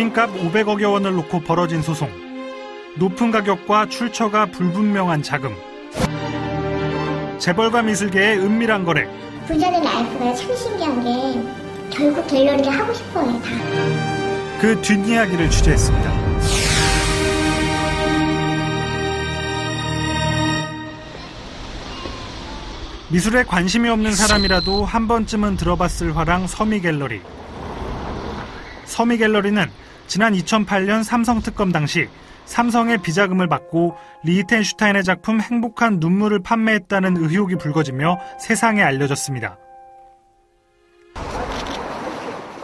그림값 500억여 원을 놓고 벌어진 소송. 높은 가격과 출처가 불분명한 자금. 재벌과 미술계의 은밀한 거래. 부자들 라이프가 참 신기한 게 결국 갤러리를 하고 싶어요, 다. 그 뒷이야기를 취재했습니다. 미술에 관심이 없는 사람이라도 한 번쯤은 들어봤을 화랑 서미갤러리. 서미갤러리는 지난 2008년 삼성 특검 당시 삼성의 비자금을 받고 리히텐슈타인의 작품 행복한 눈물을 판매했다는 의혹이 불거지며 세상에 알려졌습니다.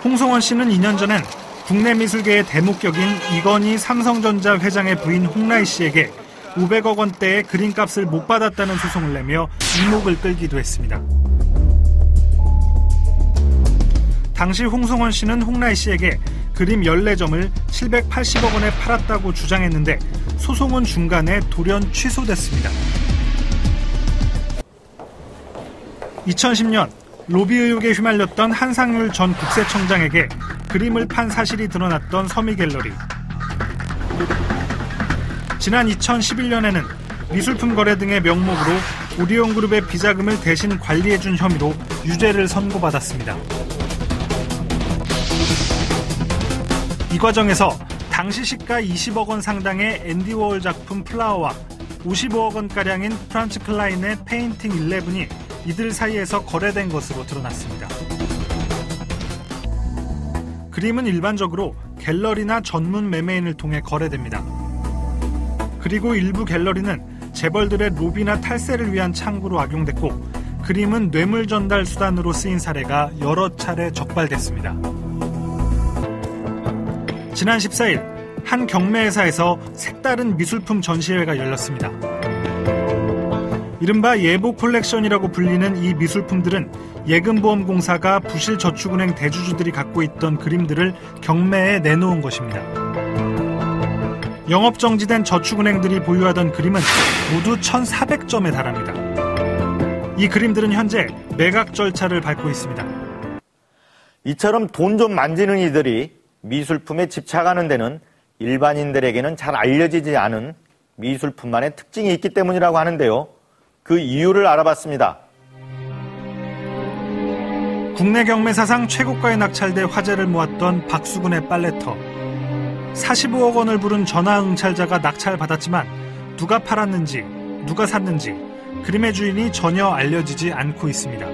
홍성원 씨는 2년 전엔 국내 미술계의 대목격인 이건희 삼성전자 회장의 부인 홍라희 씨에게 500억 원대의 그림값을 못 받았다는 소송을 내며 이목을 끌기도 했습니다. 당시 홍성원 씨는 홍라희 씨에게 그림 14점을 780억 원에 팔았다고 주장했는데 소송은 중간에 돌연 취소됐습니다. 2010년 로비 의혹에 휘말렸던 한상률 전 국세청장에게 그림을 판 사실이 드러났던 서미갤러리. 지난 2011년에는 미술품 거래 등의 명목으로 오리온그룹의 비자금을 대신 관리해준 혐의로 유죄를 선고받았습니다. 이 과정에서 당시 시가 20억 원 상당의 앤디 워홀 작품 플라워와 55억 원가량인 프란츠 클라인의 페인팅 11이 이들 사이에서 거래된 것으로 드러났습니다. 그림은 일반적으로 갤러리나 전문 매매인을 통해 거래됩니다. 그리고 일부 갤러리는 재벌들의 로비나 탈세를 위한 창구로 악용됐고 그림은 뇌물 전달 수단으로 쓰인 사례가 여러 차례 적발됐습니다. 지난 14일 한 경매회사에서 색다른 미술품 전시회가 열렸습니다. 이른바 예보 콜렉션이라고 불리는 이 미술품들은 예금보험공사가 부실저축은행 대주주들이 갖고 있던 그림들을 경매에 내놓은 것입니다. 영업정지된 저축은행들이 보유하던 그림은 모두 1,400점에 달합니다. 이 그림들은 현재 매각 절차를 밟고 있습니다. 이처럼 돈 좀 만지는 이들이 미술품에 집착하는 데는 일반인들에게는 잘 알려지지 않은 미술품만의 특징이 있기 때문이라고 하는데요. 그 이유를 알아봤습니다. 국내 경매 사상 최고가에 낙찰돼 화제를 모았던 박수근의 빨래터. 45억 원을 부른 전화응찰자가 낙찰받았지만 누가 팔았는지, 누가 샀는지 그림의 주인이 전혀 알려지지 않고 있습니다.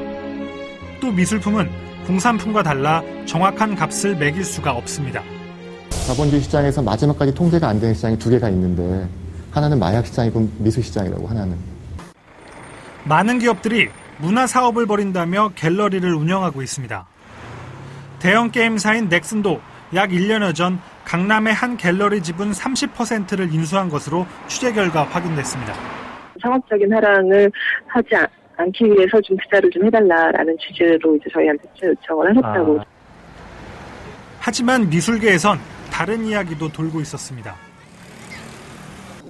또 미술품은 공산품과 달라 정확한 값을 매길 수가 없습니다. 자본주의 시장에서 마지막까지 통제가 안 되는 시장이 두 개가 있는데 하나는 마약 시장이고 미술 시장이라고 하나는. 많은 기업들이 문화 사업을 벌인다며 갤러리를 운영하고 있습니다. 대형 게임사인 넥슨도 약 1년여 전 강남의 한 갤러리 지분 30%를 인수한 것으로 취재 결과 확인됐습니다. 상업적인 하락을 하지 않기 위해서 좀 투자를 좀 해달라라는 취지로 이제 저희한테 요청을 하셨다고. 하지만 미술계에선 다른 이야기도 돌고 있었습니다.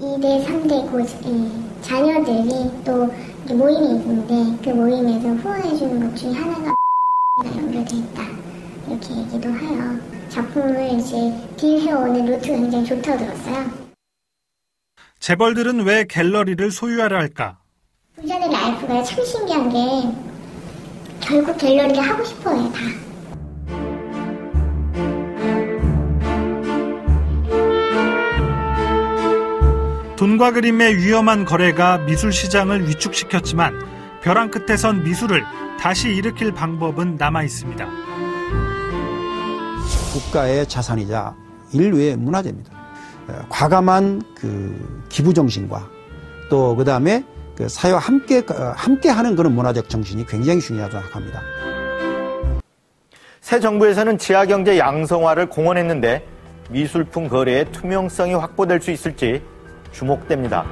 2대, 3대 자녀들이 또 모임이 있는데 그 모임에서 후원해주는 것 중에 하나가 연결돼 있다. 이렇게 얘기도 해요. 작품을 이제 딜해오는 루트가 굉장히 좋다고 들었어요. 재벌들은 왜 갤러리를 소유하려 할까? 부자들 라이프가 참 신기한 게 결국 갤러리를 하고 싶어요, 다. 돈과 그림의 위험한 거래가 미술 시장을 위축시켰지만 벼랑 끝에선 미술을 다시 일으킬 방법은 남아 있습니다. 국가의 자산이자 인류의 문화재입니다. 과감한 그 기부 정신과 또 그다음에 그 사회와 함께하는 그런 문화적 정신이 굉장히 중요하다고 생각합니다. 새 정부에서는 지하경제 양성화를 공언했는데 미술품 거래의 투명성이 확보될 수 있을지 주목됩니다.